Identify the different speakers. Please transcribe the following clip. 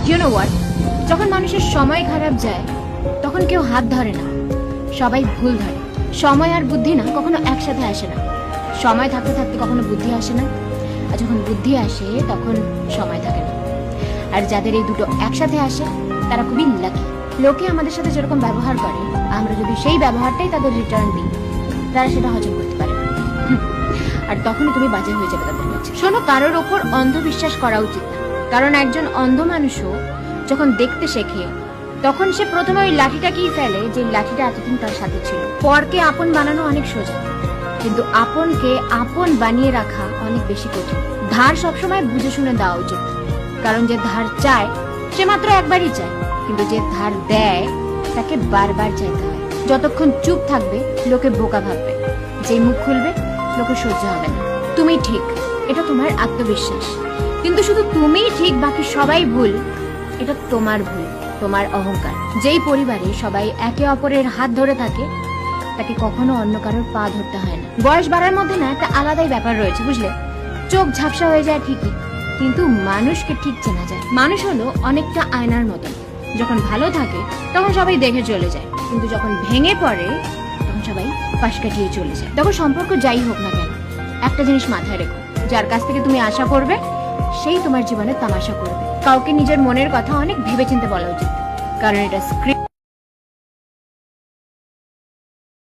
Speaker 1: You know what, যখন মানুষের সময় খারাপ যায় তখন কেউ হাত ধরে না, সবাই ভুল ধরে। সময় আর বুদ্ধি না কখনো একসাথে আসে না। সময় থাকতে থাকতে কখনো বুদ্ধি আসে না, আর যখন বুদ্ধি আসে তখন সময় থাকে না। আর যাদের এই দুটো একসাথে আসে তারা খুবই লাকি। লোকে আমাদের সাথে যেরকম ব্যবহার করে, আমরা যদি সেই ব্যবহারটাই তাদের রিটার্ন দিই, তারা সেটা হজম করতে পারে না। আর তখনই তুমি বাজে হয়ে যাবে তাদের কাছে। শোনো, কারোর ওপর অন্ধবিশ্বাস করা উচিত না, কারণ একজন অন্ধ মানুষও যখন দেখতে শেখে তখন সে প্রথমে ওই লাঠিটাকেই ফেলে যে লাঠিটা এতদিন তার সাথে ছিল। পরকে আপন বানানো অনেক সোজা, কিন্তু আপনকে আপন বানিয়ে রাখা অনেক বেশি কঠিন। ধার সবসময় বুঝে শুনে দেওয়া উচিত, কারণ যে ধার চায় সে মাত্র একবারই চায়, কিন্তু যে ধার দেয় তাকে বারবার চাইতে হয়। যতক্ষণ চুপ থাকবে লোকে বোকা ভাববে, যেই মুখ খুলবে লোকে সহ্য হবে না। তুমি ঠিক, এটা তোমার আত্মবিশ্বাস, কিন্তু শুধু তুমিই ঠিক বাকি সবাই ভুল, এটা তোমার ভুল, তোমার অহংকার। যেই পরিবারে সবাই একে অপরের হাত ধরে থাকে তাকে কখনো অন্য কারোর পা ধরতে হয় না। বয়স বাড়ার মধ্যে না একটা আলাদাই ব্যাপার রয়েছে, বুঝলে? চোখ ঝাপসা হয়ে যায় ঠিকই, কিন্তু মানুষকে ঠিক চেনা যায়। মানুষ হলো অনেকটা আয়নার মতন, যখন ভালো থাকে তখন সবাই দেখে চলে যায়, কিন্তু যখন ভেঙে পড়ে তখন সবাই পাশ কাটিয়ে চলে যায়। তখন সম্পর্ক যাই হোক না কেন, একটা জিনিস মাথায় রেখো, যার কাছ থেকে তুমি আশা করবে সেই তোমার জীবনে তামাশা করবে। কাউকে নিজের মনের কথা অনেক ভেবেচিন্তে বলা উচিত, কারণ এটা স্ক্রিপ্ট